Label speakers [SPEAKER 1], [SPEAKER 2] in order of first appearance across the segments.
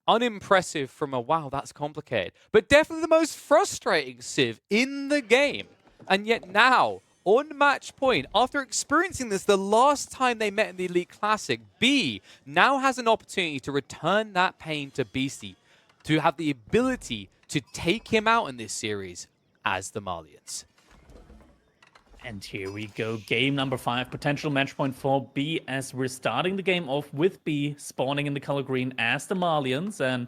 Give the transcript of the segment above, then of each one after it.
[SPEAKER 1] unimpressive from a wow, that's complicated, but definitely the most frustrating Civ in the game. And yet now, on match point, after experiencing this the last time they met in the Elite Classic, B now has an opportunity to return that pain to Beastie, to have the ability to take him out in this series as the Malians.
[SPEAKER 2] And here we go, game number 5, potential match point for B, as we're starting the game off with B spawning in the color green as the Malians. And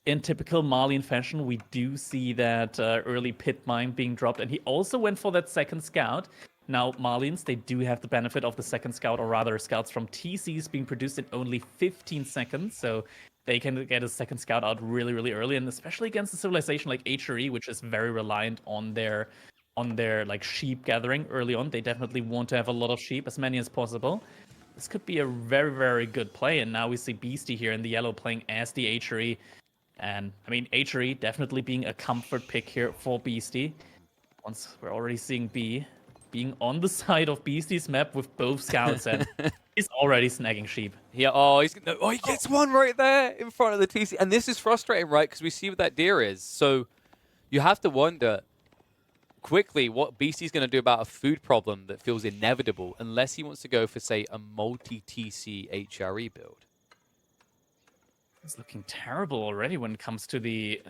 [SPEAKER 2] in typical Malian fashion, we do see that early pit mine being dropped, and he also went for that second scout. Now, Malians, they do have the benefit of the second scout, or rather scouts from TCs being produced in only 15 seconds, so they can get a second scout out really, really early, and especially against a civilization like HRE, which is very reliant on their like sheep gathering early on. They definitely want to have a lot of sheep, as many as possible. This could be a very, very good play, and now we see Beastie here in the yellow playing as the HRE. And I mean, HRE definitely being a comfort pick here for Beastie. Once we're already seeing B being on the side of Beastie's map with both scouts, and he's already snagging sheep.
[SPEAKER 1] Yeah, he gets one right there in front of the TC. And this is frustrating, right? Because we see what that deer is. So you have to wonder quickly what Beastie's going to do about a food problem that feels inevitable unless he wants to go for, say, a multi-TC HRE build.
[SPEAKER 2] It's looking terrible already when it comes to the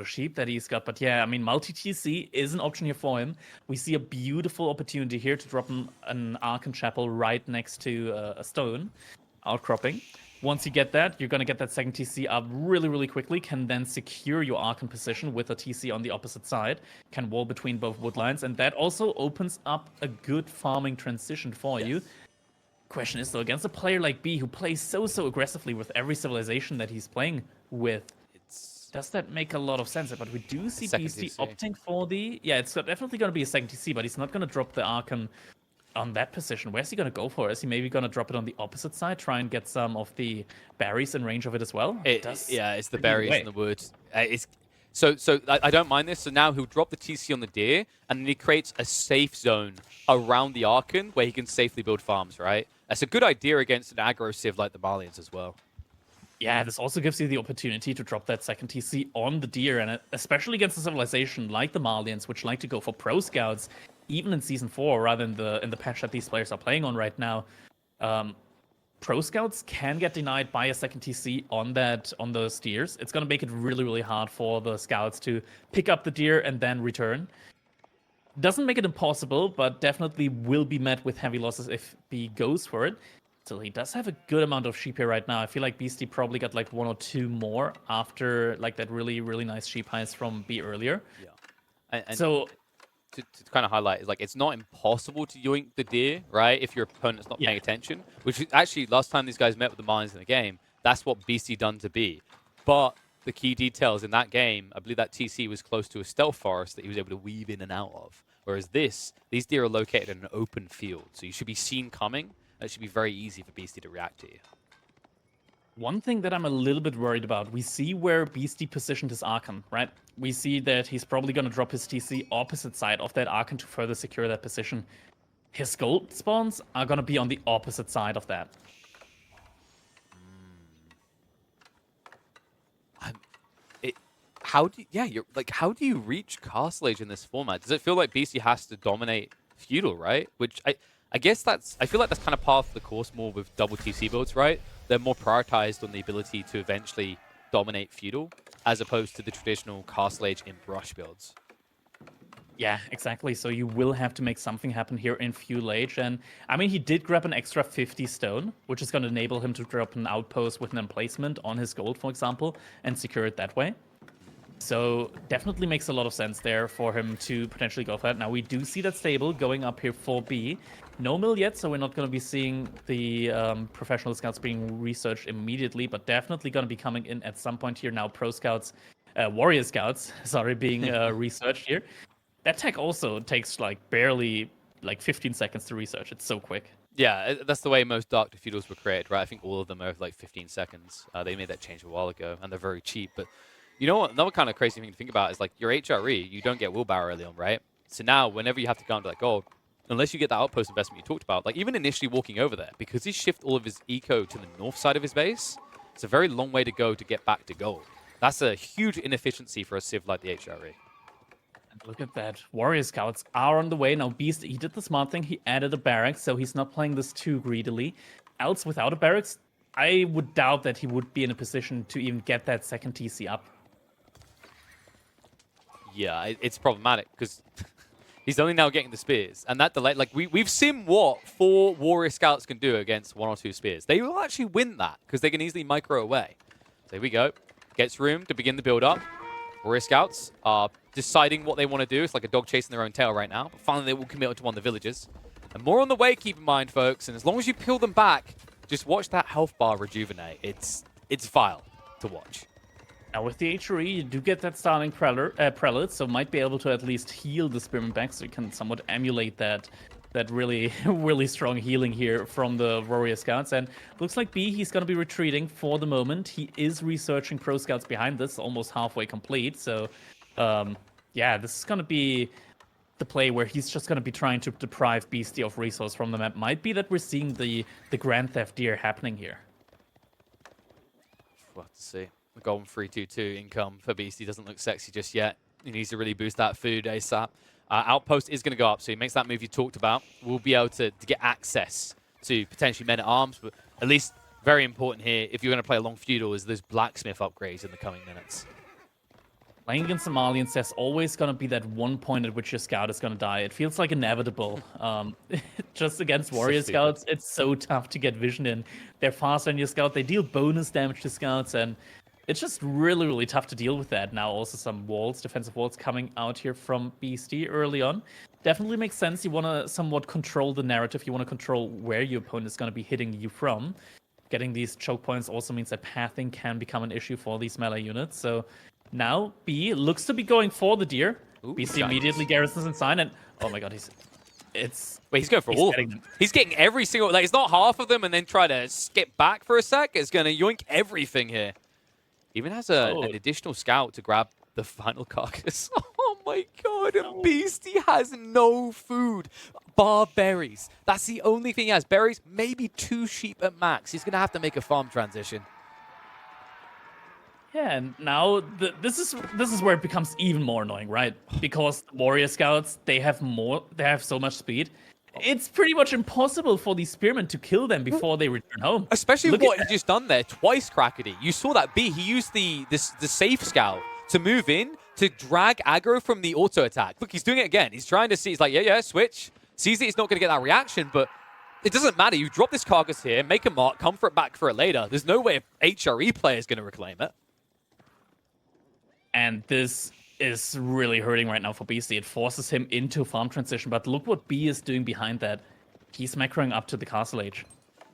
[SPEAKER 2] sheep that he's got. But yeah, I mean, multi-TC is an option here for him. We see a beautiful opportunity here to drop an Archon Chapel right next to a stone outcropping. Once you get that, you're going to get that second TC up really, really quickly, can then secure your Archon position with a TC on the opposite side, can wall between both wood lines, and that also opens up a good farming transition for you. Question is, though, against a player like B who plays so aggressively with every civilization that he's playing with, does that make a lot of sense? But we do see Beastie opting for the... Yeah, it's definitely going to be a second TC, but he's not going to drop the Archon on that position. Where's he going to go for? Is he maybe going to drop it on the opposite side, try and get some of the berries in range of it as well?
[SPEAKER 1] Yeah, it's the berries in the woods. So I don't mind this. So now he'll drop the TC on the deer, and then he creates a safe zone around the Archon where he can safely build farms, right? That's a good idea against an aggro civ like the Malians as well.
[SPEAKER 2] Yeah, this also gives you the opportunity to drop that second TC on the deer, and especially against a civilization like the Malians, which like to go for pro scouts, even in Season 4, rather than in the patch that these players are playing on right now. Pro scouts can get denied by a second TC on those deers. It's going to make it really, really hard for the scouts to pick up the deer and then return. Doesn't make it impossible, but definitely will be met with heavy losses if B goes for it. Still, he does have a good amount of sheep here right now. I feel like Beastie probably got like 1 or 2 more after like that really, really nice sheep heist from B earlier.
[SPEAKER 1] Yeah. And
[SPEAKER 2] so
[SPEAKER 1] to kind of highlight is like it's not impossible to yoink the deer, right? If your opponent's not paying attention, which is actually last time these guys met with the Malians in the game, that's what Beastie done to B. But the key details in that game, I believe that TC was close to a stealth forest that he was able to weave in and out of. Whereas these deer are located in an open field, so you should be seen coming. It should be very easy for Beastie to react to you.
[SPEAKER 2] One thing that I'm a little bit worried about, we see where Beastie positioned his Archon, right? We see that he's probably going to drop his TC opposite side of that Archon to further secure that position. His gold spawns are going to be on the opposite side of that.
[SPEAKER 1] How do you reach Castle Age in this format? Does it feel like Beastie has to dominate feudal, right? Which I guess I feel like that's kind of part of the course more with double TC builds, right? They're more prioritized on the ability to eventually dominate feudal as opposed to the traditional Castle Age in brush builds.
[SPEAKER 2] Yeah, exactly. So you will have to make something happen here in Feudal Age. And I mean, he did grab an extra 50 stone, which is going to enable him to drop an outpost with an emplacement on his gold, for example, and secure it that way. So definitely makes a lot of sense there for him to potentially go for that. Now we do see that stable going up here for B. No mill yet, so we're not going to be seeing the professional scouts being researched immediately, but definitely going to be coming in at some point here now. Pro scouts, warrior scouts, sorry, being researched here. That tech also takes like barely like 15 seconds to research. It's so quick.
[SPEAKER 1] Yeah, that's the way most Dark Feudals were created, right? I think all of them are like 15 seconds. They made that change a while ago, and they're very cheap, but you know what? Another kind of crazy thing to think about is like your HRE, you don't get willpower early on, right? So now whenever you have to go into that gold, unless you get that outpost investment you talked about, like even initially walking over there, because he shifted all of his eco to the north side of his base, It's a very long way to go to get back to gold. That's a huge inefficiency for a civ like the HRE.
[SPEAKER 2] And look at that. Warrior Scouts are on the way. Now, Beast, he did the smart thing. He added a barracks, so he's not playing this too greedily. Else, without a barracks, I would doubt that he would be in a position to even get that second TC up.
[SPEAKER 1] Yeah, it's problematic because he's only now getting the spears. And that delay, like, we've seen what 4 Warrior Scouts can do against 1 or 2 spears. They will actually win that because they can easily micro away. So here we go. Gets room to begin the build-up. Warrior Scouts are deciding what they want to do. It's like a dog chasing their own tail right now. But finally, they will commit to one of the villages. And more on the way, keep in mind, folks. And as long as you peel them back, just watch that health bar rejuvenate. It's vile to watch.
[SPEAKER 2] Now, with the HRE, you do get that starting prelate, so might be able to at least heal the Spearman back, so you can somewhat emulate that really, really strong healing here from the Warrior Scouts. And looks like B, he's going to be retreating for the moment. He is researching Pro Scouts behind this, almost halfway complete. So, yeah, this is going to be the play where he's just going to be trying to deprive Beastie of resource from the map. Might be that we're seeing the Grand Theft Deer happening here.
[SPEAKER 1] We'll have to see. The golden 3-2-2 income for Beastie doesn't look sexy just yet. He needs to really boost that food ASAP. Outpost is going to go up, so he makes that move you talked about. We'll be able to get access to potentially men-at-arms, but at least very important here, if you're going to play a long feudal, is those blacksmith upgrades in the coming minutes.
[SPEAKER 2] Playing against Somalians, there's always going to be that one point at which your scout is going to die. It feels like inevitable. Just against Warrior Scouts, it's so tough to get vision in. They're faster than your scout. They deal bonus damage to scouts, and it's just really, really tough to deal with that. Now also some walls, defensive walls coming out here from Beastie early on. Definitely makes sense. You want to somewhat control the narrative. You want to control where your opponent is going to be hitting you from. Getting these choke points also means that pathing can become an issue for these melee units. So now B looks to be going for the deer.
[SPEAKER 1] Ooh,
[SPEAKER 2] Beastie immediately garrisons inside, and oh my god, he's
[SPEAKER 1] going for all of them. He's getting every single, like, it's not half of them and then try to skip back for a sec. It's going to yoink everything here. Even has an additional scout to grab the final carcass. Oh my god, and Beastie has no food bar berries. That's the only thing he has. Berries, maybe 2 sheep at max. He's going to have to make a farm transition.
[SPEAKER 2] Yeah, and now this is where it becomes even more annoying, right? Because the Warrior Scouts, they have so much speed. It's pretty much impossible for these spearmen to kill them before they return home.
[SPEAKER 1] Especially what he just done there twice, Crackedy. You saw that B. He used the safe scout to move in to drag aggro from the auto attack. Look, he's doing it again. He's trying to see. He's like, yeah, switch. Sees that he's not going to get that reaction, but it doesn't matter. You drop this carcass here, make a mark, come for it back for it later. There's no way an HRE player is going to reclaim it.
[SPEAKER 2] And this is really hurting right now for Beastie. It forces him into farm transition, but look what B is doing behind that. He's macroing up to the Castle Age.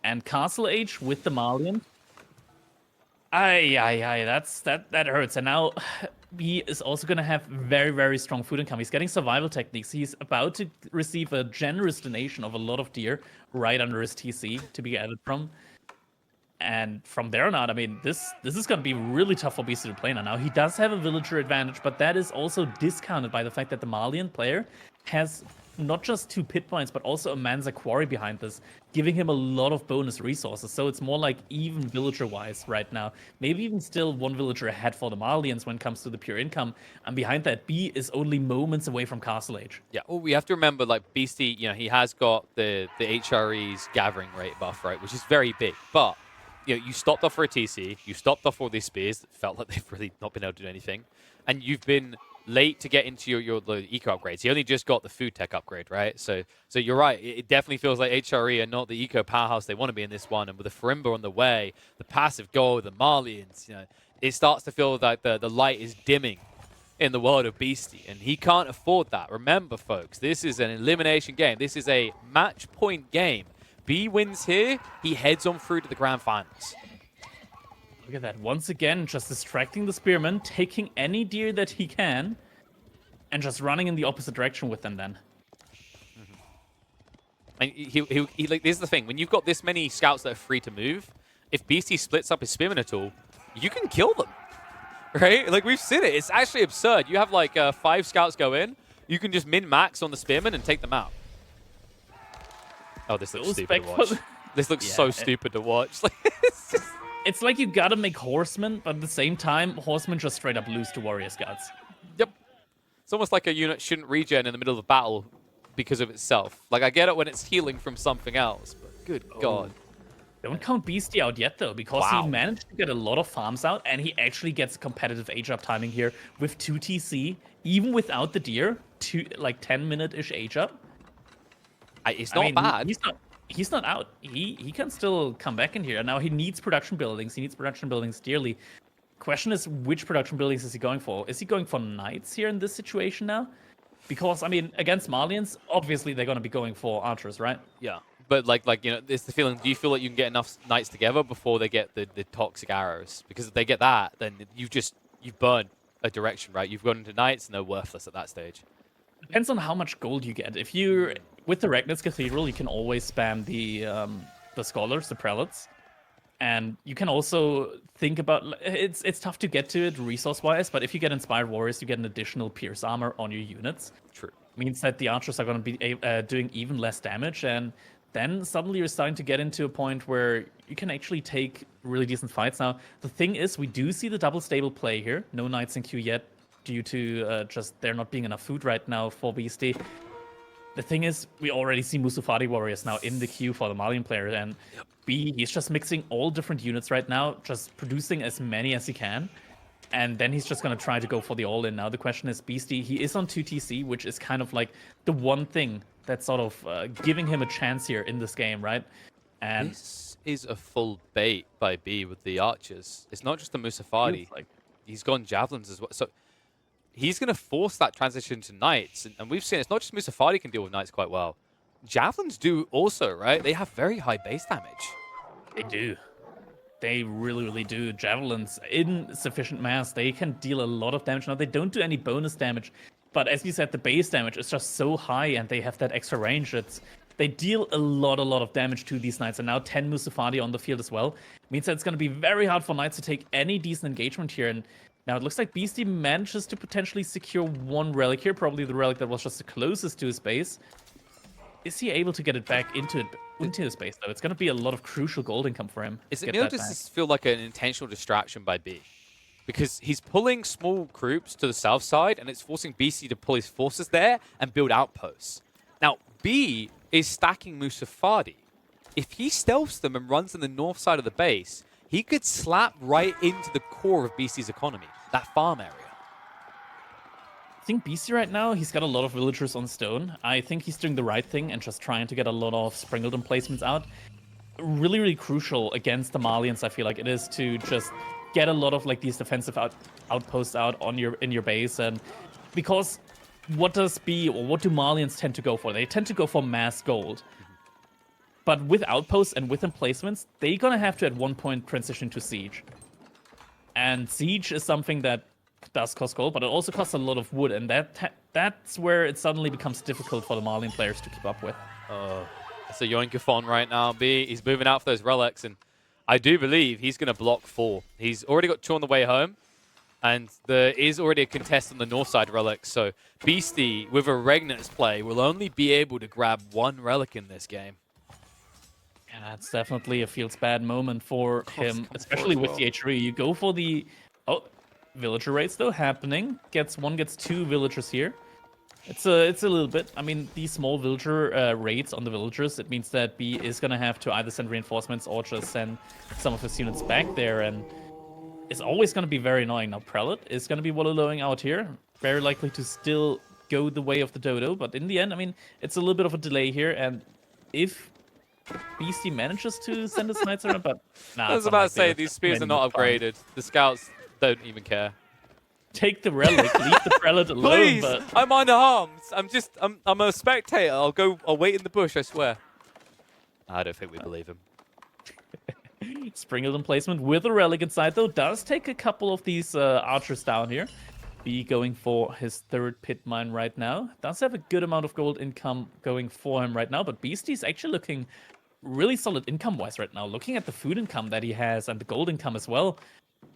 [SPEAKER 2] And Castle Age with the Malian, that hurts. And now B is also going to have very, very strong food income. He's getting survival techniques. He's about to receive a generous donation of a lot of deer right under his TC to be added from. And from there on out, I mean, this is going to be really tough for Beastie to play now. He does have a villager advantage, but that is also discounted by the fact that the Malian player has not just 2 pit points, but also a Manza Quarry behind this, giving him a lot of bonus resources. So it's more like even villager-wise right now. Maybe even still 1 villager ahead for the Malians when it comes to the pure income. And behind that, B is only moments away from Castle Age.
[SPEAKER 1] Yeah, well, we have to remember, like, Beastie, you know, he has got the HRE's gathering rate buff, right, which is very big. But you know, you stopped off for a TC, you stopped off all these spears that felt like they've really not been able to do anything, and you've been late to get into your eco upgrades. He only just got the food tech upgrade, right? So you're right. It definitely feels like HRE are not the eco powerhouse they want to be in this one, and with the Farimba on the way, the passive goal, the Malians, you know, it starts to feel like the light is dimming in the world of Beastie, and he can't afford that. Remember, folks, this is an elimination game. This is a match point game. B wins here, he heads on through to the grand finals.
[SPEAKER 2] Look at that. Once again, just distracting the spearman, taking any deer that he can, and just running in the opposite direction with them then.
[SPEAKER 1] And he like, this is the thing. When you've got this many scouts that are free to move, if Beastie splits up his spearman at all, you can kill them. Right? Like, we've seen it. It's actually absurd. You have like 5 scouts go in, you can just min-max on the spearman and take them out. Oh, this looks stupid to watch. This looks so stupid to watch. Like, it's just...
[SPEAKER 2] It's like you gotta make horsemen, but at the same time, horsemen just straight up lose to warrior scouts.
[SPEAKER 1] Yep. It's almost like a unit shouldn't regen in the middle of a battle because of itself. Like, I get it when it's healing from something else, but good God.
[SPEAKER 2] Don't count Beastie out yet, though, because he managed to get a lot of farms out, and he actually gets competitive age-up timing here with 2 TC, even without the deer, 10-minute-ish age-up.
[SPEAKER 1] It's not bad.
[SPEAKER 2] He's not out. He can still come back in here. Now, he needs production buildings. He needs production buildings dearly. Question is, which production buildings is he going for? Is he going for knights here in this situation now? Because, I mean, against Malians, obviously they're going to be going for archers, right?
[SPEAKER 1] Yeah. But, it's the feeling, do you feel like you can get enough knights together before they get the toxic arrows? Because if they get that, then you've burned a direction, right? You've gone into knights and they're worthless at that stage.
[SPEAKER 2] Depends on how much gold you get. If you're with the Regnitz Cathedral, you can always spam the scholars, the prelates. And you can also think about it's tough to get to it resource-wise, but if you get Inspired Warriors, you get an additional Pierce armor on your units.
[SPEAKER 1] True.
[SPEAKER 2] Means that the archers are going to be doing even less damage, and then suddenly you're starting to get into a point where you can actually take really decent fights. Now, the thing is, we do see the double stable play here. No knights in queue yet, due to just there not being enough food right now for Beastie. The thing is, we already see Musufati warriors now in the queue for the Malian player, and B, he's just mixing all different units right now, just producing as many as he can. And then he's just going to try to go for the all-in. Now, the question is, Beastie, he is on 2 TC, which is kind of like the one thing that's sort of giving him a chance here in this game, right? And
[SPEAKER 1] this is a full bait by B with the archers. It's not just the Musafati. He's gone javelins as well. So he's going to force that transition to knights. And we've seen it's not just Musafati can deal with knights quite well. Javelins do also, right? They have very high base damage.
[SPEAKER 2] They do. They really, really do. Javelins, in sufficient mass, they can deal a lot of damage. Now, they don't do any bonus damage, but as you said, the base damage is just so high, and they have that extra range. They deal a lot of damage to these knights, and now 10 Musafati on the field as well. Means that it's going to be very hard for knights to take any decent engagement here, and now it looks like Beastie manages to potentially secure one relic here, probably the relic that was just the closest to his base. Is he able to get it back into his base, though? It's going to be a lot of crucial gold income for him.
[SPEAKER 1] Does this feel like an intentional distraction by B? Because he's pulling small groups to the south side, and it's forcing BC to pull his forces there and build outposts. Now, B is stacking Musafati. If he stealths them and runs in the north side of the base, he could slap right into the core of BC's economy, that farm area.
[SPEAKER 2] I think Beastie right now, he's got a lot of villagers on stone. I think he's doing the right thing and just trying to get a lot of Springleton placements out. Really, really crucial against the Malians, I feel like it is, to just get a lot of like these defensive outposts out on in your base. And because what do Malians tend to go for? They tend to go for mass gold. But with outposts and with emplacements, they're gonna have to at one point transition to siege. And siege is something that does cost gold, but it also costs a lot of wood, and that's where it suddenly becomes difficult for the Malian players to keep up with.
[SPEAKER 1] It's a Yoinkathon right now, B. He's moving out for those relics, and I do believe he's going to block 4. He's already got 2 on the way home, and there is already a contest on the north side relics, so Beastie, with a Regnitz play, will only be able to grab 1 relic in this game.
[SPEAKER 2] Yeah, it's definitely a feels bad moment for him, especially with the H3. You go for the... Oh, villager raids though happening. Gets 2 villagers here. It's a little bit. I mean, these small villager raids on the villagers, it means that B is gonna have to either send reinforcements or just send some of his units back there, and it's always gonna be very annoying. Now Prelate is gonna be wallowing out here, very likely to still go the way of the dodo, but in the end, I mean, it's a little bit of a delay here, and if Beastie manages to send his knights around, but nah,
[SPEAKER 1] I was about to say, these spears are not upgraded. The scouts don't even care.
[SPEAKER 2] Take the relic, leave the prelate alone.
[SPEAKER 1] Please,
[SPEAKER 2] but
[SPEAKER 1] I'm unarmed. I'm a spectator. I'll wait in the bush, I swear. I don't think we believe him.
[SPEAKER 2] Springleton placement with a relic inside, though, does take a couple of these archers down here. B going for his 3rd pit mine right now. Does have a good amount of gold income going for him right now, but Beastie's actually looking really solid income-wise right now. Looking at the food income that he has and the gold income as well,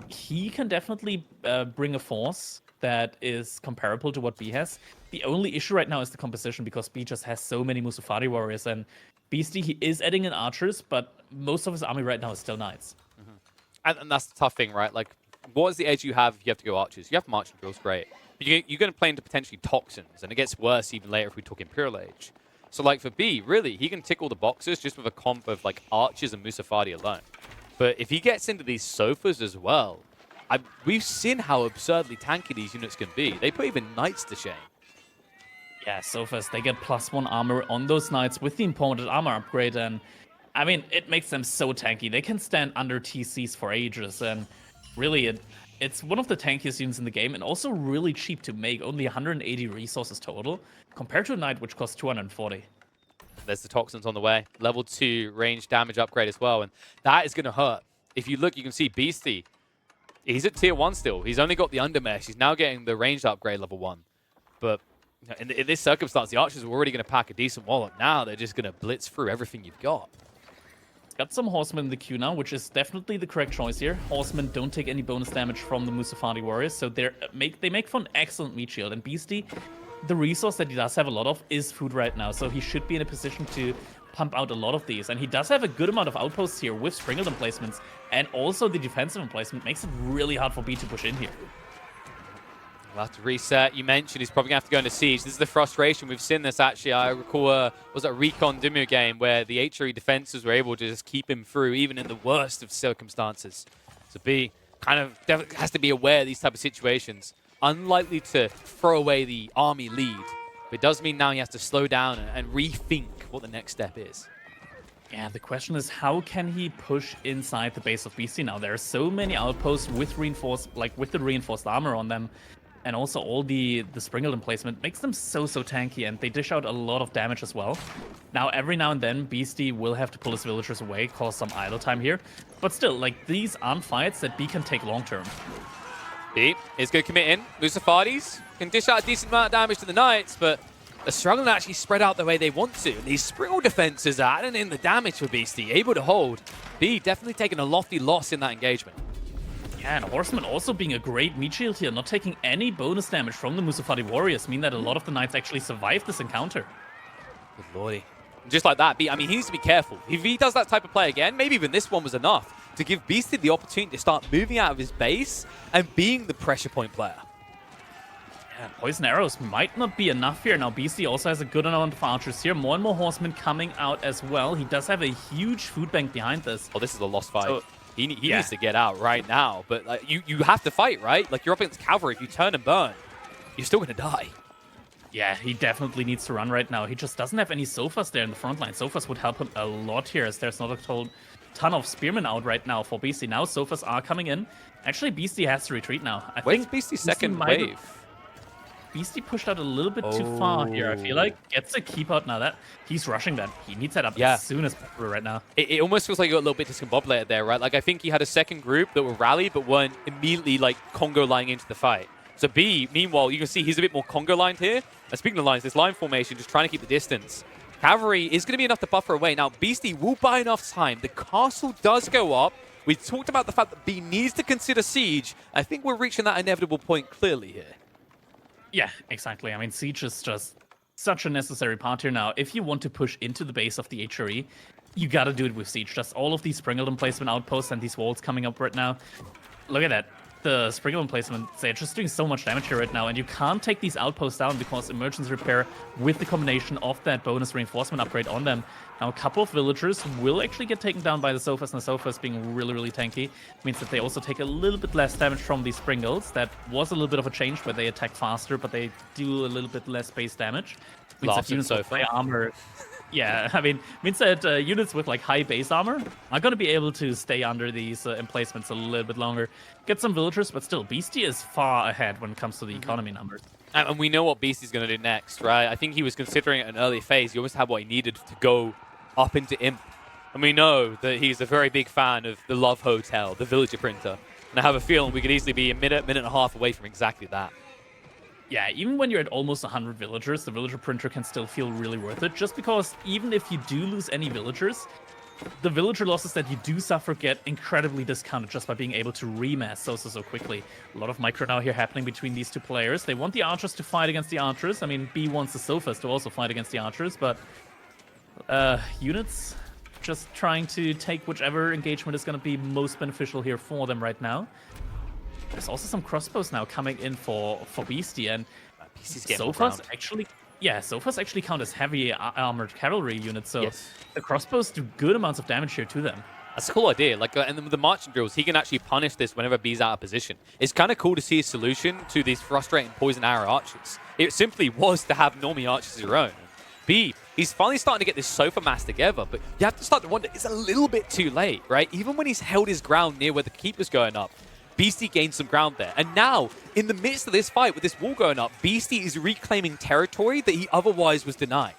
[SPEAKER 2] he can definitely bring a force that is comparable to what B has. The only issue right now is the composition, because B just has so many Musafari warriors, and Beastie, he is adding in archers, but most of his army right now is still knights.
[SPEAKER 1] And that's the tough thing, right? Like, what is the edge you have if you have to go archers? You have marching drills, great. But you're going to play into potentially toxins, and it gets worse even later if we talk Imperial Age. So, like, for B, really, he can tick all the boxes just with a comp of, like, archers and Musafadi alone. But if he gets into these sofas as well, we've seen how absurdly tanky these units can be. They put even knights to shame.
[SPEAKER 2] Yeah, sofas, they get +1 armor on those knights with the imported armor upgrade, and I mean, it makes them so tanky. They can stand under TCs for ages, and really, it's one of the tankiest units in the game, and also really cheap to make, only 180 resources total, compared to a knight which costs 240.
[SPEAKER 1] There's the toxins on the way. Level 2 range damage upgrade as well, and that is going to hurt. If you look, you can see Beastie. He's at tier 1 still. He's only got the undermesh. He's now getting the ranged upgrade level 1. But in this circumstance, the archers were already going to pack a decent wallop. Now they're just going to blitz through everything you've got.
[SPEAKER 2] Got some horsemen in the queue now, which is definitely the correct choice here. Horsemen don't take any bonus damage from the Musafadi warriors, so they make for an excellent meat shield. And Beastie, the resource that he does have a lot of is food right now, so he should be in a position to pump out a lot of these. And he does have a good amount of outposts here with sprinkled emplacements, and also the defensive emplacement makes it really hard for B to push in here.
[SPEAKER 1] We'll have to reset. You mentioned he's probably going to have to go into siege. This is the frustration. We've seen this, actually. I recall, was it a Recon Dimu game where the HRE defenses were able to just keep him through, even in the worst of circumstances. So B kind of has to be aware of these type of situations. Unlikely to throw away the army lead. But it does mean now he has to slow down and rethink what the next step is.
[SPEAKER 2] Yeah, the question is, how can he push inside the base of BC now? There are so many outposts with the reinforced armor on them. And also all the sprinkled emplacement makes them so tanky, and they dish out a lot of damage as well. Now, every now and then, Beastie will have to pull his villagers away, cause some idle time here. But still, like, these aren't fights that B can take long term.
[SPEAKER 1] B is going to commit in. Musafadis can dish out a decent amount of damage to the knights, but they're struggling to actually spread out the way they want to. And these sprinkled defenses are adding in the damage for Beastie, able to hold. B definitely taking a lofty loss in that engagement.
[SPEAKER 2] Yeah, and Horseman also being a great meat shield here, not taking any bonus damage from the Musafadi warriors, mean that a lot of the knights actually survived this encounter.
[SPEAKER 1] Good lordy. Just like that, I mean, he needs to be careful. If he does that type of play again, maybe even this one was enough to give Beastie the opportunity to start moving out of his base and being the pressure point player.
[SPEAKER 2] Yeah, poison arrows might not be enough here. Now, Beastie also has a good amount of archers here. More and more horsemen coming out as well. He does have a huge food bank behind this.
[SPEAKER 1] Oh, this is a lost fight.
[SPEAKER 2] So,
[SPEAKER 1] he needs to get out right now. But you have to fight, right? Like, you're up against cavalry. If you turn and burn, you're still going to die.
[SPEAKER 2] Yeah, he definitely needs to run right now. He just doesn't have any sofas there in the front line. Sofas would help him a lot here, as there's not a ton of spearmen out right now for Beastie. Now sofas are coming in. Actually, Beastie has to retreat now. I think
[SPEAKER 1] Beastie's second wave?
[SPEAKER 2] Beastie pushed out a little bit too far here, I feel like. Gets a keep out now. That he's rushing that. He needs that up as soon as possible right now.
[SPEAKER 1] It almost feels like he got a little bit discombobulated there, right? Like, I think he had a second group that were rallied but weren't immediately, like, Congo lying into the fight. So B, meanwhile, you can see he's a bit more Congo lined here. And speaking of lines, this line formation, just trying to keep the distance. Cavalry is going to be enough to buffer away. Now, Beastie will buy enough time. The castle does go up. We talked about the fact that B needs to consider siege. I think we're reaching that inevitable point clearly here.
[SPEAKER 2] Yeah, exactly. I mean, siege is just such a necessary part here now. If you want to push into the base of the HRE, you gotta do it with siege. Just all of these sprinkled emplacement outposts and these walls coming up right now. Look at that. The sprinkled emplacement, they're just doing so much damage here right now, and you can't take these outposts down because emergency repair with the combination of that bonus reinforcement upgrade on them. Now, a couple of villagers will actually get taken down by the sofas, and the sofas being really tanky means that they also take a little bit less damage from these sprinkles. That was a little bit of a change where they attack faster, but they do a little bit less base damage. Means that units with high armor. Yeah, I mean, means that units with like high base armor are going to be able to stay under these emplacements a little bit longer. Get some villagers, but still, Beastie is far ahead when it comes to the economy numbers.
[SPEAKER 1] And we know what Beastie's going to do next, right? I think he was considering it an early phase. He almost had what he needed to go up into Imp. And we know that he's a very big fan of the Love Hotel, the villager printer. And I have a feeling we could easily be a minute and a half away from exactly that.
[SPEAKER 2] Yeah, even when you're at almost 100 villagers, the villager printer can still feel really worth it, just because even if you do lose any villagers, the villager losses that you do suffer get incredibly discounted just by being able to remass so quickly. A lot of micro now here happening between these two players. They want the archers to fight against the archers. I mean, B wants the sofas to also fight against the archers, but units just trying to take whichever engagement is going to be most beneficial here for them right now. There's also some crossbows now coming in for Beastie, and Sofas actually, Sofas actually count as heavy armored cavalry units, so the crossbows do good amounts of damage here to them.
[SPEAKER 1] That's a cool idea. Like, and the marching drills, he can actually punish this whenever B's out of position. It's kind of cool to see a solution to these frustrating poison arrow archers. It simply was to have normie archers of your own. B, he's finally starting to get this sofa mass together, but you have to start to wonder, it's a little bit too late, right? Even when he's held his ground near where the keeper's going up, Beastie gained some ground there. And now, in the midst of this fight with this wall going up, Beastie is reclaiming territory that he otherwise was denied.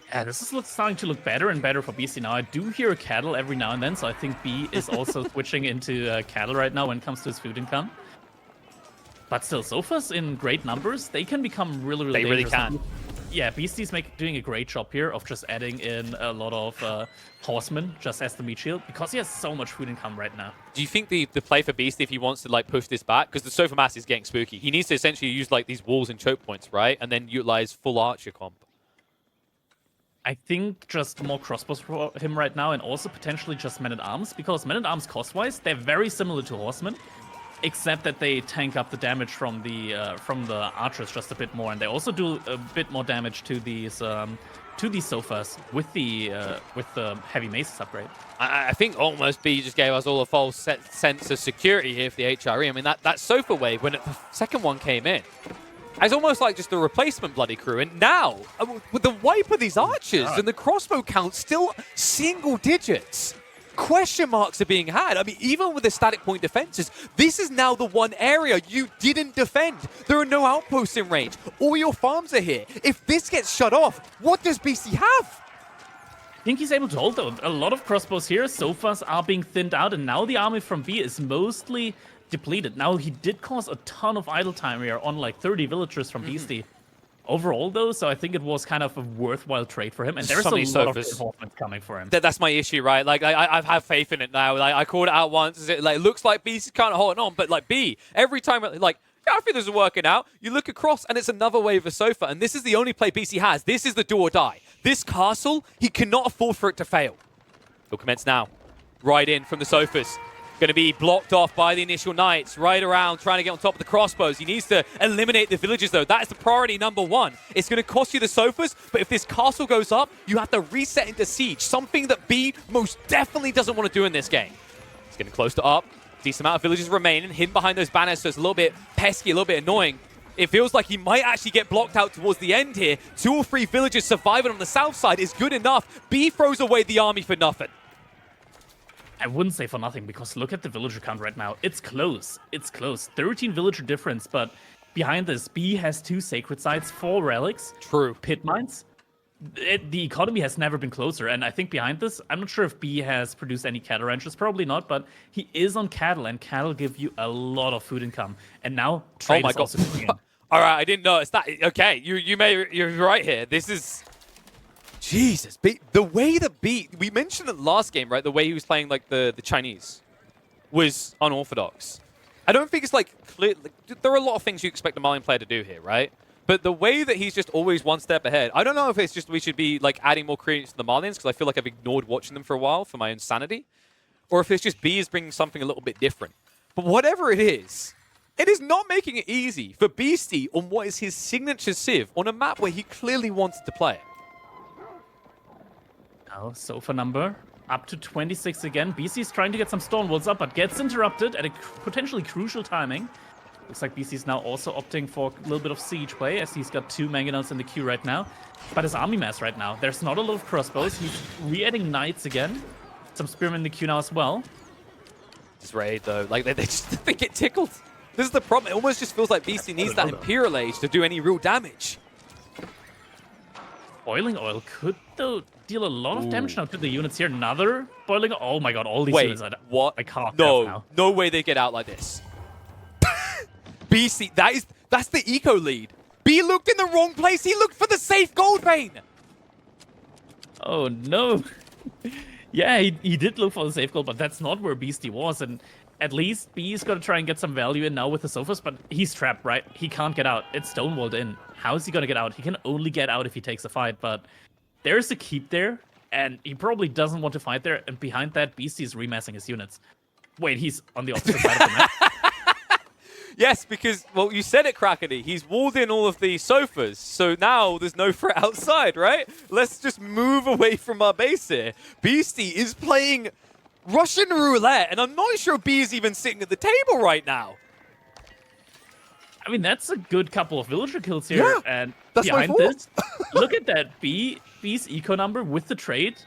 [SPEAKER 2] Yeah, this is starting to look better and better for Beastie now. I do hear a cattle every now and then, so I think B is also switching into cattle right now when it comes to his food income. But still, Sofas in great numbers, they can become really dangerous.
[SPEAKER 1] They really can.
[SPEAKER 2] Yeah, Beastie's doing a great job here of just adding in a lot of horsemen just as the meat shield, because he has so much food income right now.
[SPEAKER 1] Do you think the play for Beastie, if he wants to like push this back, because the sofa mass is getting spooky, he needs to essentially use like these walls and choke points, right? And then utilize full archer comp.
[SPEAKER 2] I think just more crossbows for him right now, and also potentially just men-at-arms, because men-at-arms cost-wise, they're very similar to horsemen, except that they tank up the damage from the archers just a bit more, and they also do a bit more damage to these sofas with the heavy maces upgrade.
[SPEAKER 1] I think almost B just gave us all a false sense of security here for the HRE. I mean, that sofa wave, when the second one came in, it's almost like just a replacement bloody crew. And now, with the wipe of these archers and the crossbow count still single digits, question marks are being had. I mean, even with the static point defenses, this is now the one area you didn't defend. There are no outposts in range. All your farms are here. If this gets shut off, what does BC have?
[SPEAKER 2] I think he's able to hold, though. A lot of crossbows here. Sofas are being thinned out, and now the army from B is mostly depleted. Now, he did cause a ton of idle time here on like 30 villagers from Beastie. Overall, though, so I think it was kind of a worthwhile trade for him, and there's a lot of reinforcements coming for him.
[SPEAKER 1] That's my issue, right? Like, I've had faith in it now. Like, I called it out once. It looks like B's kind of holding on, but like B, every time, like, I feel this is working out. You look across, and it's another wave of sofa, and this is the only play BC has. This is the do or die. This castle, he cannot afford for it to fail. It'll commence now. Right in from the sofas. Going to be blocked off by the initial knights, right around, trying to get on top of the crossbows. He needs to eliminate the villagers, though. That is the priority number one. It's going to cost you the sofas, but if this castle goes up, you have to reset into siege, something that B most definitely doesn't want to do in this game. It's getting close to up. Decent amount of villagers remaining, hidden behind those banners, so it's a little bit pesky, a little bit annoying. It feels like he might actually get blocked out towards the end here. 2 or 3 villagers surviving on the south side is good enough. B throws away the army for nothing.
[SPEAKER 2] I wouldn't say for nothing, because look at the villager count right now. It's close. It's close. 13 villager difference, but behind this, B has 2 sacred sites, 4 relics.
[SPEAKER 1] True.
[SPEAKER 2] Pit mines. The economy has never been closer, and I think behind this, I'm not sure if B has produced any cattle ranches, probably not, but he is on cattle, and cattle give you a lot of food income. And now, trade is also coming in.
[SPEAKER 1] All right, I didn't notice that. Okay, you're right here. This is... Jesus, the way that B, we mentioned it last game, right? The way he was playing like the Chinese was unorthodox. I don't think it's like clear. Like, there are a lot of things you expect a Malian player to do here, right? But the way that he's just always one step ahead, I don't know if it's just we should be like adding more credence to the Malians, because I feel like I've ignored watching them for a while for my own sanity, or if it's just B is bringing something a little bit different. But whatever it is not making it easy for Beastie on what is his signature civ on a map where he clearly wanted to play it.
[SPEAKER 2] Now, sofa number up to 26 again. BC's trying to get some stone walls up, but gets interrupted at a potentially crucial timing. Looks like BC's now also opting for a little bit of siege play, as he's got 2 mangonels in the queue right now. But his army mass right now, there's not a lot of crossbows. He's re-adding knights again. Some spearmen in the queue now as well.
[SPEAKER 1] This raid, though, like they just they get tickled. This is the problem. It almost just feels like Beastie needs that Imperial Age to do any real damage.
[SPEAKER 2] Boiling oil could, though, deal a lot of damage now to the units here. Another boiling... Oh my god, all these units are...
[SPEAKER 1] What?
[SPEAKER 2] I can't
[SPEAKER 1] now. No way they get out like this. Beastie, that's the eco lead. B looked in the wrong place. He looked for the safe gold vein.
[SPEAKER 2] Oh no. Yeah, he did look for the safe gold, but that's not where Beastie was. And at least B's got to try and get some value in now with the sofas, but he's trapped, right? He can't get out. It's stonewalled in. How is he going to get out? He can only get out if he takes a fight, but there's a keep there. and he probably doesn't want to fight there. And behind that, Beastie is remassing his units. Wait, he's on the opposite side of the map.
[SPEAKER 1] Yes, because, well, you said it, Crackedy. He's walled in all of the sofas, so now there's no threat outside, right? Let's just move away from our base here. Beastie is playing Russian roulette, and I'm not sure B is even sitting at the table right now.
[SPEAKER 2] I mean, that's a good couple of villager kills here.
[SPEAKER 1] Yeah,
[SPEAKER 2] and
[SPEAKER 1] that's
[SPEAKER 2] behind
[SPEAKER 1] my fault.
[SPEAKER 2] this, look at that B's eco number with the trade.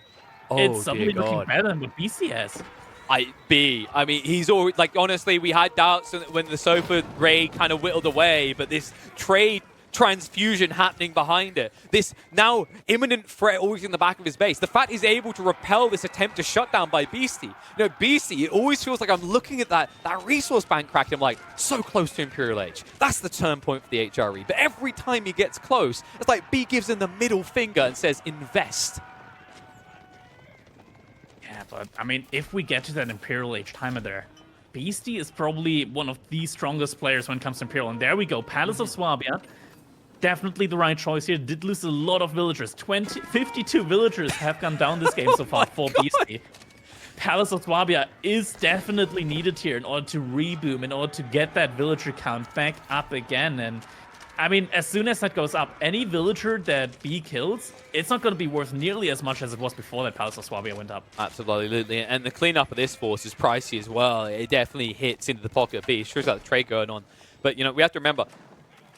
[SPEAKER 1] Oh,
[SPEAKER 2] it's suddenly
[SPEAKER 1] dear
[SPEAKER 2] looking
[SPEAKER 1] God.
[SPEAKER 2] better than what Beastie has.
[SPEAKER 1] I mean, he's always, like, honestly, we had doubts when the sofa raid kind of whittled away, but this trade transfusion happening behind it, this now imminent threat always in the back of his base, the fact he's able to repel this attempt to shut down by Beastie. You know, Beastie, it always feels like I'm looking at that resource bank crack, and I'm like, so close to Imperial Age. That's the turn point for the HRE. But every time he gets close, it's like B gives him the middle finger and says, invest.
[SPEAKER 2] Yeah, but I mean, if we get to that Imperial Age timer there, Beastie is probably one of the strongest players when it comes to Imperial. And there we go, Palace of Swabia. Definitely the right choice here. Did lose a lot of villagers. 52 villagers have gone down this game so far for Beastie. Palace of Swabia is definitely needed here in order to reboom, in order to get that villager count back up again. And I mean, as soon as that goes up, any villager that B kills, it's not going to be worth nearly as much as it was before that Palace of Swabia went up.
[SPEAKER 1] Absolutely. And the cleanup of this force is pricey as well. It definitely hits into the pocket of B. Sure, he's got the trade going on. But, you know, we have to remember,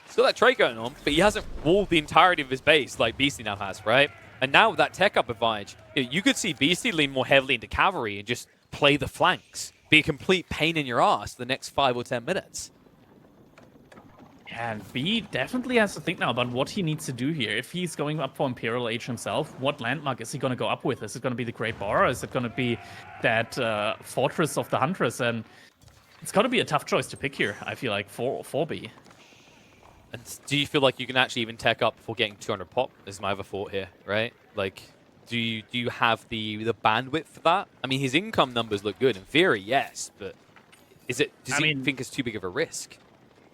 [SPEAKER 1] he's got that trade going on, but he hasn't walled the entirety of his base like Beastie now has, right? And now with that tech up advantage, you could see Beastie lean more heavily into cavalry and just play the flanks. Be a complete pain in your ass for the next 5 or 10 minutes.
[SPEAKER 2] And B definitely has to think now about what he needs to do here. If he's going up for Imperial Age himself, what landmark is he going to go up with? Is it going to be the Great Bar, or is it going to be that Fortress of the Huntress? And it's going to be a tough choice to pick here, I feel like, for B.
[SPEAKER 1] And do you feel like you can actually even tech up before getting 200 pop? Is my other thought here, right? Like, do you have the bandwidth for that? I mean, his income numbers look good. In theory, yes, but does he think it's too big of a risk?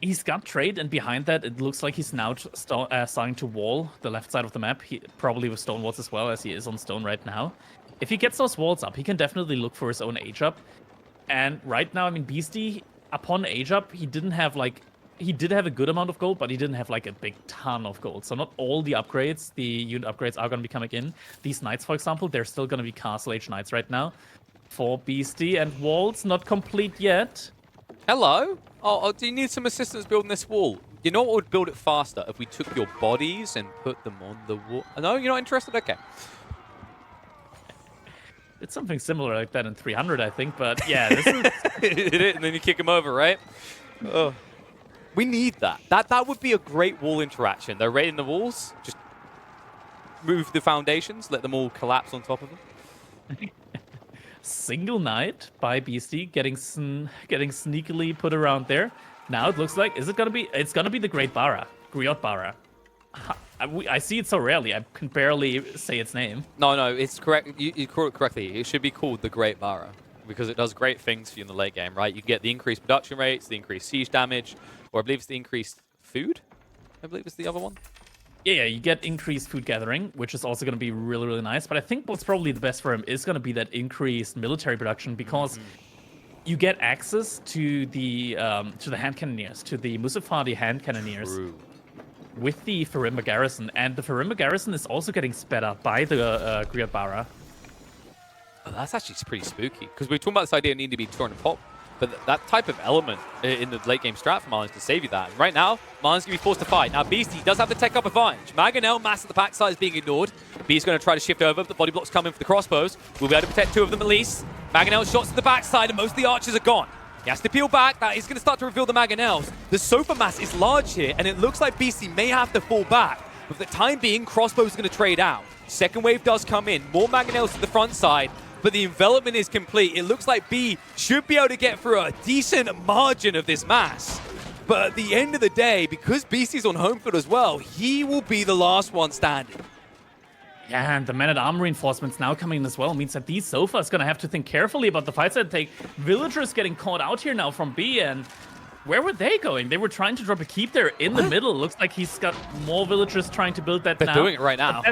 [SPEAKER 2] He's got trade, and behind that, it looks like he's now starting to wall the left side of the map. He probably with stone walls as well, as he is on stone right now. If he gets those walls up, he can definitely look for his own age up. And right now, I mean, Beastie, upon age up, he did have a good amount of gold, but he didn't have like a big ton of gold. So not all the upgrades, the unit upgrades, are going to be coming in. These knights, for example, they're still going to be Castle Age knights right now for Beastie, and walls not complete yet.
[SPEAKER 1] Hello? Oh, do you need some assistance building this wall? You know what would build it faster? If we took your bodies and put them on the wall. No, you're not interested? Okay.
[SPEAKER 2] It's something similar like that in 300, I think, but yeah, this is...
[SPEAKER 1] And then you kick them over, right? Oh. We need that. That would be a great wall interaction. They're raiding the walls. Just move the foundations, let them all collapse on top of them.
[SPEAKER 2] Single knight by Beastie getting sneakily put around there. Now it looks like, it's gonna be the Great Bara, Griot Bara. I see it so rarely, I can barely say its name.
[SPEAKER 1] No, it's correct. You call it correctly. It should be called the Great Bara because it does great things for you in the late game, right? You get the increased production rates, the increased siege damage, or I believe it's the increased food. I believe it's the other one.
[SPEAKER 2] Yeah, you get increased food gathering, which is also going to be really, really nice. But I think what's probably the best for him is going to be that increased military production, because you get access to the hand cannoneers, to the Musafadi hand cannoneers.
[SPEAKER 1] True.
[SPEAKER 2] With the Farimba garrison. And the Farimba garrison is also getting sped up by the Griot Bara.
[SPEAKER 1] Oh, that's actually pretty spooky, because we were talking about this idea of needing to be 200 pop. But that type of element in the late game strat for Marlins to save you that. And right now, Marlins going to be forced to fight. Now, Beastie does have the tech up advantage. Mangonel, mass at the backside is being ignored. B's going to try to shift over. The body blocks come in for the crossbows. We'll be able to protect 2 of them at least. Mangonel's shots to the backside, and most of the archers are gone. He has to peel back. That is going to start to reveal the Mangonels. The sofa mass is large here, and it looks like Beastie may have to fall back. But for the time being, crossbows are going to trade out. Second wave does come in. More Mangonels to the front side. But the envelopment is complete. It looks like B should be able to get through a decent margin of this mass. But at the end of the day, because Beastie's on home field as well, he will be the last one standing.
[SPEAKER 2] Yeah, and the man-at-arm reinforcements now coming in as well means that these Sofas going to have to think carefully about the fights that take. Villagers getting caught out here now from B, and where were they going? They were trying to drop a keep there in the middle. Looks like he's got more villagers trying to build that now.
[SPEAKER 1] They're doing it right now.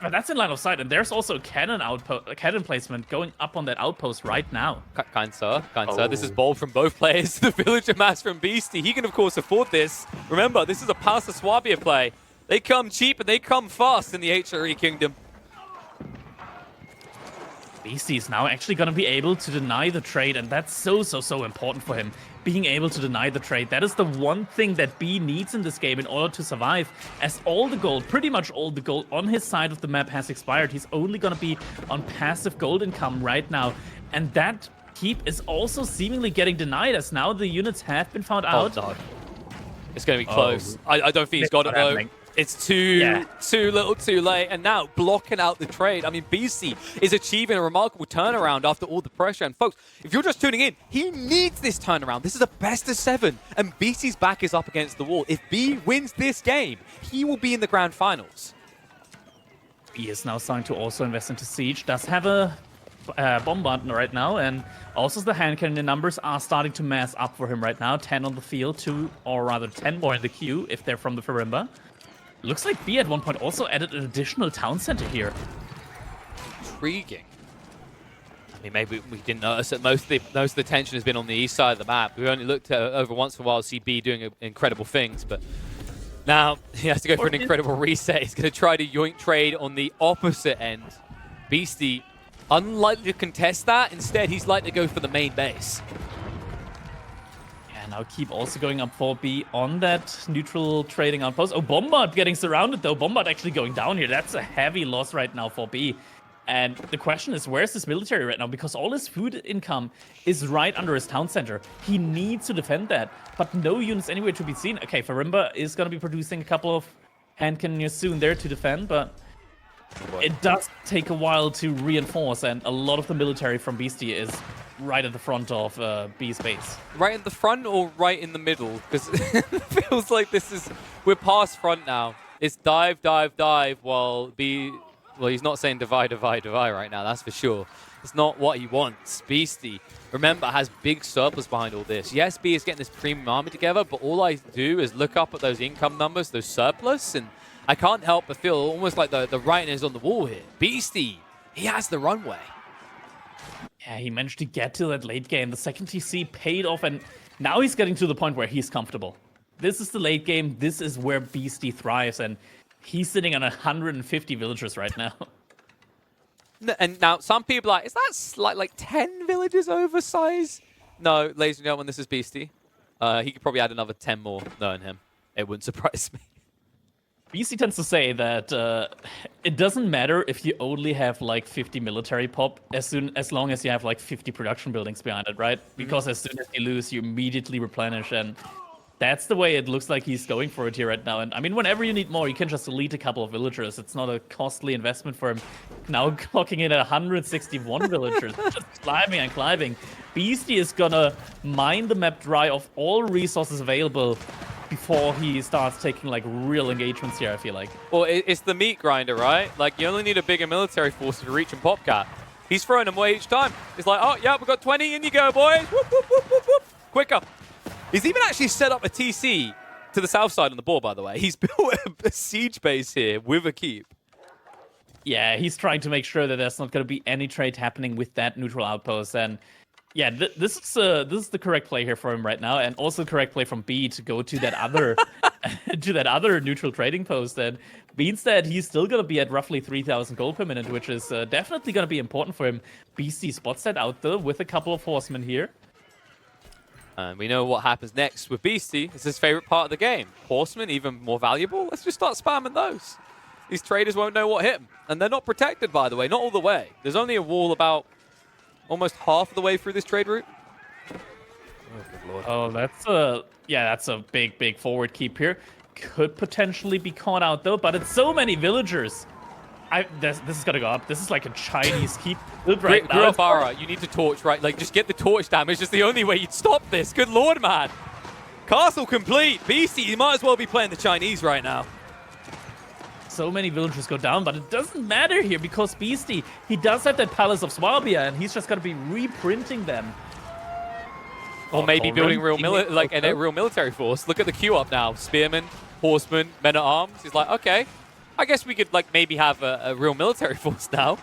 [SPEAKER 2] But that's in line of sight, and there's also a cannon outpost, a cannon placement going up on that outpost right now.
[SPEAKER 1] Kind sir. This is bold from both players. The villager mass from Beastie. He can, of course, afford this. Remember, this is a Palace of Swabia play. They come cheap and they come fast in the HRE Kingdom.
[SPEAKER 2] Beastie is now actually going to be able to deny the trade, and that's so important for him. Being able to deny the trade, that is the one thing that B needs in this game in order to survive, as all the gold, pretty much all the gold on his side of the map has expired. He's only going to be on passive gold income right now, and that keep is also seemingly getting denied, as now the units have been found out.
[SPEAKER 1] Oh, no. It's going to be close. I don't think he's got it, though.
[SPEAKER 2] Happening.
[SPEAKER 1] It's too little, too late, and now blocking out the trade. I mean, Beastie is achieving a remarkable turnaround after all the pressure. And folks, if you're just tuning in, he needs this turnaround. This is a best of 7, and Beastie's back is up against the wall. If B wins this game, he will be in the grand finals.
[SPEAKER 2] B is now starting to also invest into Siege. Does have a bombard right now, and also the hand cannon numbers are starting to mass up for him right now. 10 on the field, 2 or rather 10 more in the queue if they're from the Farimba. Looks like B at one point also added an additional town center here.
[SPEAKER 1] Intriguing. I mean, maybe we didn't notice that most of the tension has been on the east side of the map. We only looked over once in a while to see B doing incredible things, but now he has to go for an incredible reset. He's going to try to yoink trade on the opposite end. Beastie, unlikely to contest that. Instead, he's likely to go for the main base.
[SPEAKER 2] Now keep also going up for B on that neutral trading outpost. Oh, Bombard getting surrounded though. Bombard actually going down here. That's a heavy loss right now for B. And the question is, where's his military right now? Because all his food income is right under his town center. He needs to defend that, but no units anywhere to be seen. Okay, Farimba is going to be producing a couple of hand cannons soon there to defend, but it does take a while to reinforce, and a lot of the military from Beastie is right at the front of B's base.
[SPEAKER 1] Right in the front or right in the middle? Because it feels like we're past front now. It's dive, dive, dive, while B, well, he's not saying divide, divide, divide right now, that's for sure. It's not what he wants. Beastie, remember, has big surplus behind all this. Yes, B is getting this premium army together, but all I do is look up at those income numbers, those surplus, and I can't help but feel almost like the writing is on the wall here. Beastie, he has the runway.
[SPEAKER 2] Yeah, he managed to get to that late game. The second TC paid off, and now he's getting to the point where he's comfortable. This is the late game. This is where Beastie thrives, and he's sitting on 150 villagers right now.
[SPEAKER 1] And now some people are like, is that like 10 villagers oversized? No, ladies and gentlemen, this is Beastie. He could probably add another 10 more knowing him. It wouldn't surprise me.
[SPEAKER 2] Beastie tends to say that it doesn't matter if you only have like 50 military pop, as long as you have like 50 production buildings behind it, right? Because as soon as you lose, you immediately replenish, and that's the way it looks like he's going for it here right now. And I mean, whenever you need more, you can just elite a couple of villagers. It's not a costly investment for him. Now clocking in at 161 villagers, just climbing and climbing. Beastie is gonna mine the map dry of all resources available before he starts taking like real engagements here, I feel like.
[SPEAKER 1] Well, it's the meat grinder, right? Like, you only need a bigger military force to reach and pop cap. He's throwing them away each time. It's like, oh, yeah, we've got 20, in you go, boys. Whoop, whoop, whoop, whoop, whoop. Quicker. He's even actually set up a TC to the south side on the board, by the way. He's built a siege base here with a keep.
[SPEAKER 2] Yeah, he's trying to make sure that there's not going to be any trade happening with that neutral outpost. And yeah, this is the correct play here for him right now, and also the correct play from B to go to that other to that other neutral trading post. And means that he's still going to be at roughly 3,000 gold per minute, which is definitely going to be important for him. Beastie spots that out though with a couple of horsemen here.
[SPEAKER 1] And we know what happens next with Beastie. It's his favorite part of the game. Horsemen, even more valuable. Let's just start spamming those. These traders won't know what hit them. And they're not protected, by the way, not all the way. There's only a wall about almost half of the way through this trade route.
[SPEAKER 2] Oh, good lord. Oh, that's a big forward keep here. Could potentially be caught out though, but it's so many villagers. This is gonna go up. This is like a Chinese keep right now.
[SPEAKER 1] Gurabara, you need to torch, right? Like, just get the torch damage. It's the only way you'd stop this. Good lord, man. Castle complete. Beastie, you might as well be playing the Chinese right now.
[SPEAKER 2] So many villagers go down, but it doesn't matter here because Beastie, he does have that Palace of Swabia, and he's just gonna be reprinting them.
[SPEAKER 1] Or maybe building real military force. Look at the queue up now. Spearmen, horsemen, men at arms. He's like, okay, I guess we could like maybe have a real military force now.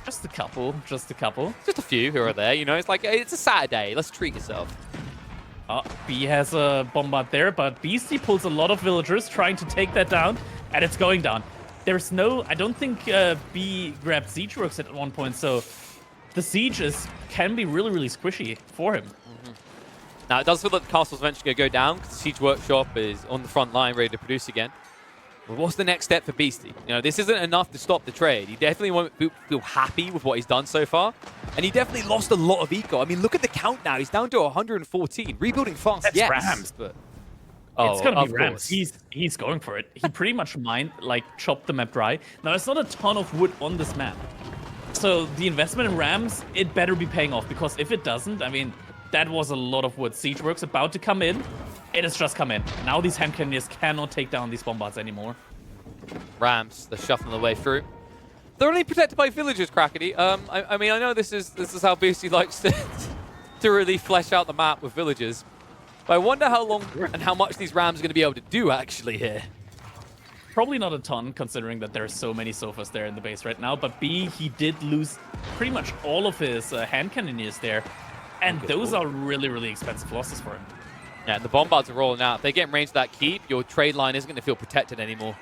[SPEAKER 2] Just a couple, just a couple.
[SPEAKER 1] Just a few here or there, you know. It's like, it's a Saturday. Let's treat yourself.
[SPEAKER 2] B has a bombard there, but Beastie pulls a lot of villagers trying to take that down, and it's going down. There's no... I don't think B grabbed siege works at one point, so the siege can be really, really squishy for him.
[SPEAKER 1] Now, it does feel like the castle's eventually going to go down because the siege workshop is on the front line ready to produce again. But what's the next step for Beastie? You know, this isn't enough to stop the trade. He definitely won't feel happy with what he's done so far. And he definitely lost a lot of eco. I mean, look at the count now. He's down to 114. Rebuilding fast,
[SPEAKER 2] That's
[SPEAKER 1] yes.
[SPEAKER 2] Rams.
[SPEAKER 1] But,
[SPEAKER 2] It's gonna
[SPEAKER 1] of
[SPEAKER 2] be Rams.
[SPEAKER 1] course.
[SPEAKER 2] He's going for it. He pretty much chopped the map dry. Now, there's not a ton of wood on this map. So the investment in Rams, it better be paying off. Because if it doesn't, I mean, that was a lot of wood. Siege works about to come in. It has just come in. Now these hand cannoneers cannot take down these bombards anymore.
[SPEAKER 1] Rams, they're shuffling their way through. They're only protected by villagers, Crackedy. I mean, I know this is how Beastie likes to really flesh out the map with villagers. But I wonder how long and how much these Rams are going to be able to do actually here.
[SPEAKER 2] Probably not a ton, considering that there are so many sofas there in the base right now. But B, he did lose pretty much all of his hand cannoneers there. And those are really, really expensive losses for him.
[SPEAKER 1] Yeah, and the bombards are rolling out. If they get in range of that keep, your trade line isn't going to feel protected anymore.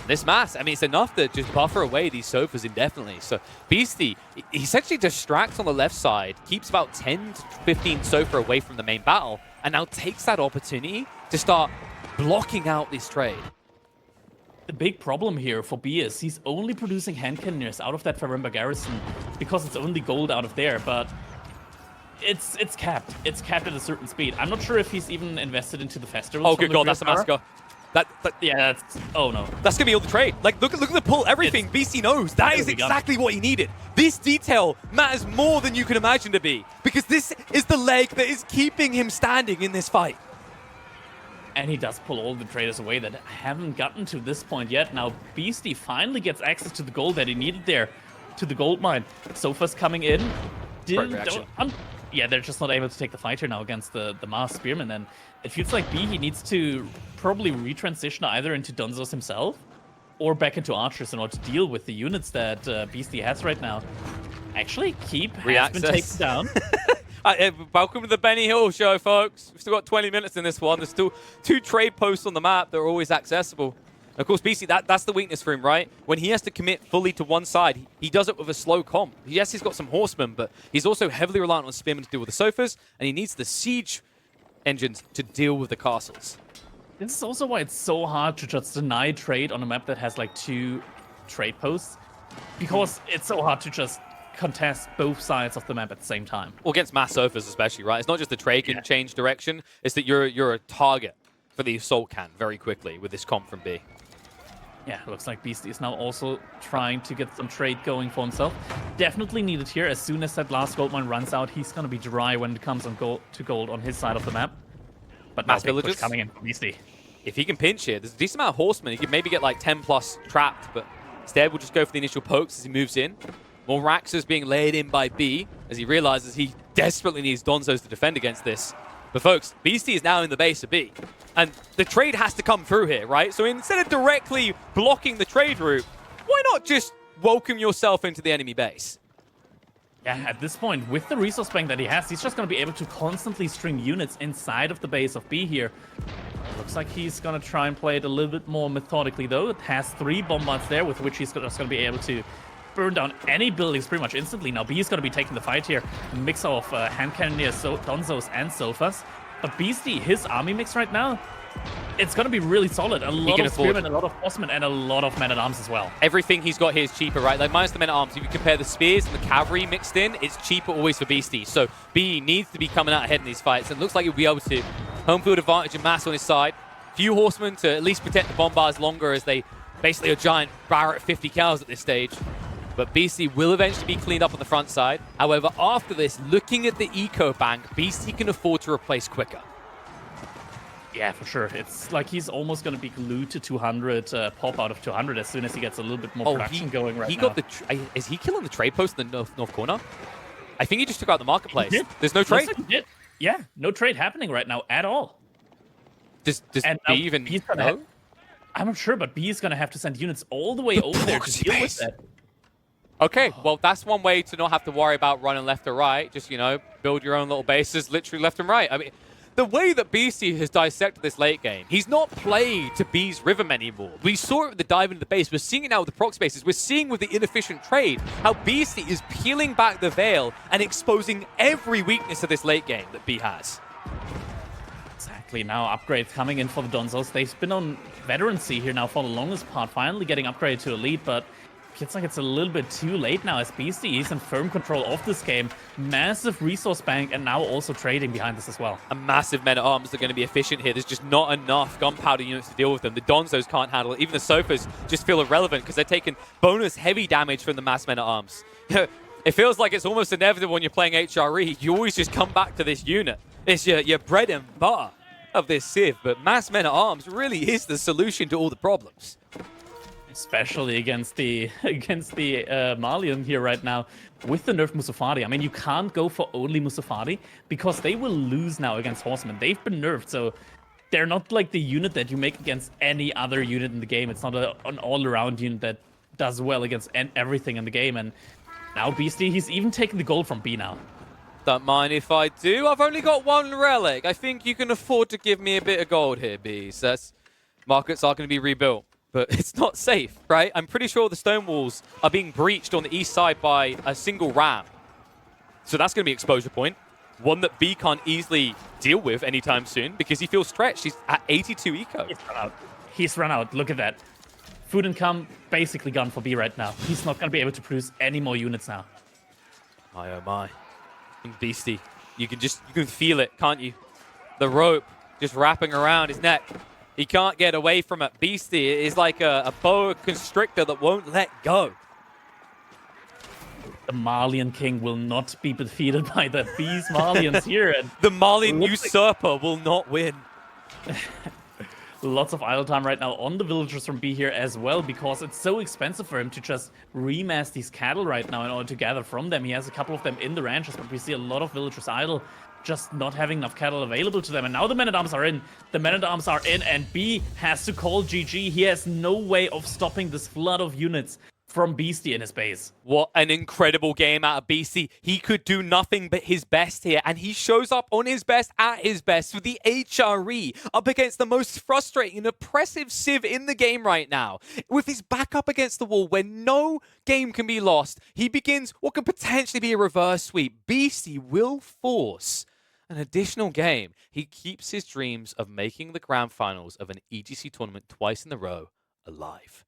[SPEAKER 1] This mass, I mean, it's enough to just buffer away these sofas indefinitely. So Beastie, he essentially distracts on the left side, keeps about 10 to 15 sofa away from the main battle, and now takes that opportunity to start blocking out this trade.
[SPEAKER 2] The big problem here for B is he's only producing hand cannoneers out of that Farimba garrison because it's only gold out of there, but it's capped. It's capped at a certain speed. I'm not sure if he's even invested into the festivals.
[SPEAKER 1] Oh, good God, that's a massacre.
[SPEAKER 2] Yeah, that's... Oh, no.
[SPEAKER 1] That's going to be all the trade. Like, look at the pull, everything. Beastie knows. That is exactly what he needed. This detail matters more than you can imagine to be, because this is the leg that is keeping him standing in this fight.
[SPEAKER 2] And he does pull all the traders away that haven't gotten to this point yet. Now, Beastie finally gets access to the gold that he needed there, to the gold mine. Sofa's coming in. Yeah, they're just not able to take the fight here now against the Mars Spearman. And it feels like B, he needs to probably retransition either into Dunzos himself or back into Archers in order to deal with the units that Beastie has right now. Actually, Keep has been taken down.
[SPEAKER 1] Welcome to the Benny Hill show, folks. We've still got 20 minutes in this one. There's still 2 trade posts on the map that are always accessible. Of course, Beastie, that's the weakness for him, right? When he has to commit fully to one side, he does it with a slow comp. Yes, he's got some horsemen, but he's also heavily reliant on spearmen to deal with the sofas, and he needs the siege engines to deal with the castles.
[SPEAKER 2] This is also why it's so hard to just deny trade on a map that has like 2 trade posts, because it's so hard to just contest both sides of the map at the same time.
[SPEAKER 1] Well, against mass sofas especially, right? It's not just the trade can change direction, it's that you're a target for the assault can very quickly with this comp from B.
[SPEAKER 2] Yeah, looks like Beastie is now also trying to get some trade going for himself. Definitely needed here. As soon as that last gold mine runs out, he's going to be dry when it comes on gold on his side of the map. But now big push coming in for Beastie.
[SPEAKER 1] If he can pinch here, there's a decent amount of horsemen. He could maybe get like 10 plus trapped, but instead we'll just go for the initial pokes as he moves in. More Raxas being laid in by B as he realizes he desperately needs Donzos to defend against this. But folks, Beastie is now in the base of B. And the trade has to come through here, right? So instead of directly blocking the trade route, why not just welcome yourself into the enemy base?
[SPEAKER 2] Yeah, at this point, with the resource bank that he has, he's just going to be able to constantly string units inside of the base of B here. Looks like he's going to try and play it a little bit more methodically, though. It has 3 bombards there, with which he's just going to be able to burn down any buildings pretty much instantly. Now, B is going to be taking the fight here. A mix of hand cannoneers, Donzos, and Sofas. But Beastie, his army mix right now, it's going to be really solid. A lot of spearmen, a lot of horsemen, and a lot of men-at-arms as well.
[SPEAKER 1] Everything he's got here is cheaper, right? Like, minus the men-at-arms, if you compare the spears and the cavalry mixed in, it's cheaper always for Beastie. So B needs to be coming out ahead in these fights, and it looks like he'll be able to. Home field advantage and mass on his side. Few horsemen to at least protect the bombards longer, as they basically are giant Barrett 50 cows at this stage. But Beastie will eventually be cleaned up on the front side. However, after this, looking at the eco bank, Beastie can afford to replace quicker.
[SPEAKER 2] Yeah, for sure. It's like he's almost going to be glued to 200, pop out of 200 as soon as he gets a little bit more production going right now.
[SPEAKER 1] He got the... Is he killing the trade post in the north corner? I think he just took out the marketplace. There's no trade.
[SPEAKER 2] Like yeah, no trade happening right now at all.
[SPEAKER 1] Does B even know?
[SPEAKER 2] I'm not sure, but B is gonna have to send units all the way over there to deal with that.
[SPEAKER 1] Okay, well, that's one way to not have to worry about running left or right. Just, you know, build your own little bases literally left and right. I mean, the way that Beastie has dissected this late game, he's not played to B's rhythm anymore. We saw it with the dive into the base. We're seeing it now with the proc spaces. We're seeing with the inefficient trade how Beastie is peeling back the veil and exposing every weakness of this late game that B has.
[SPEAKER 2] Exactly. Now upgrades coming in for the Donzos. They've been on veterancy here now for the longest part, finally getting upgraded to elite, but feels like it's a little bit too late now as Beastie is in firm control of this game. Massive resource bank and now also trading behind this as well.
[SPEAKER 1] A massive men-at-arms that are going to be efficient here. There's just not enough gunpowder units to deal with them. The Donzos can't handle it. Even the Sofas just feel irrelevant because they're taking bonus heavy damage from the mass men-at-arms. It feels like it's almost inevitable when you're playing HRE. You always just come back to this unit. It's your bread and butter of this Civ, but mass men-at-arms really is the solution to all the problems.
[SPEAKER 2] Especially against the Malian here right now with the nerf Musafadi. I mean, you can't go for only Musafadi because they will lose now against Horsemen. They've been nerfed, so they're not like the unit that you make against any other unit in the game. It's not an all-around unit that does well against everything in the game. And now Beastie, he's even taking the gold from B now.
[SPEAKER 1] Don't mind if I do. I've only got one relic. I think you can afford to give me a bit of gold here, Bees. Markets are going to be rebuilt. But it's not safe, right? I'm pretty sure the stone walls are being breached on the east side by a single ram. So that's going to be exposure point. One that B can't easily deal with anytime soon because he feels stretched. He's at 82 eco.
[SPEAKER 2] He's run out. He's run out. Look at that. Food income basically gone for B right now. He's not going to be able to produce any more units now.
[SPEAKER 1] My oh my. And Beastie, you can feel it, can't you? The rope just wrapping around his neck. He can't get away from it. Beastie is like a boa constrictor that won't let go.
[SPEAKER 2] The Malian King will not be defeated by the Bees Malians here. And
[SPEAKER 1] the Malian usurper will not win.
[SPEAKER 2] Lots of idle time right now on the villagers from B here as well because it's so expensive for him to just remass these cattle right now in order to gather from them. He has a couple of them in the ranches, but we see a lot of villagers idle, just not having enough cattle available to them. And now the men-at-arms are in. The men-at-arms are in, and B has to call GG. He has no way of stopping this flood of units from Beastie in his base.
[SPEAKER 1] What an incredible game out of Beastie. He could do nothing but his best here, and he shows up on his best at his best with the HRE up against the most frustrating and oppressive Civ in the game right now. With his back up against the wall where no game can be lost, he begins what could potentially be a reverse sweep. Beastie will force an additional game. He keeps his dreams of making the grand finals of an EGC tournament twice in a row alive.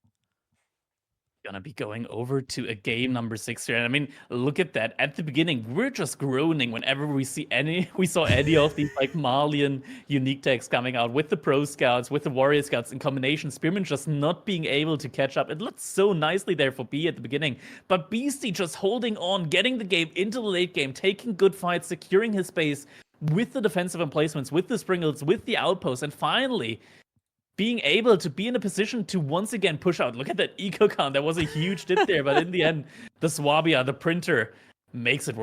[SPEAKER 2] Gonna be going over to a game number 6 here. And I mean, look at that. At the beginning, we're just groaning whenever we saw any of these like Malian unique decks coming out with the Pro Scouts, with the Warrior Scouts in combination. Spearman just not being able to catch up. It looked so nicely there for B at the beginning. But Beastie just holding on, getting the game into the late game, taking good fights, securing his space with the defensive emplacements, with the Springles, with the outposts, and finally being able to be in a position to once again push out. Look at that eco count. That was a huge dip there, but in the end, the Swabia, the printer, makes it work.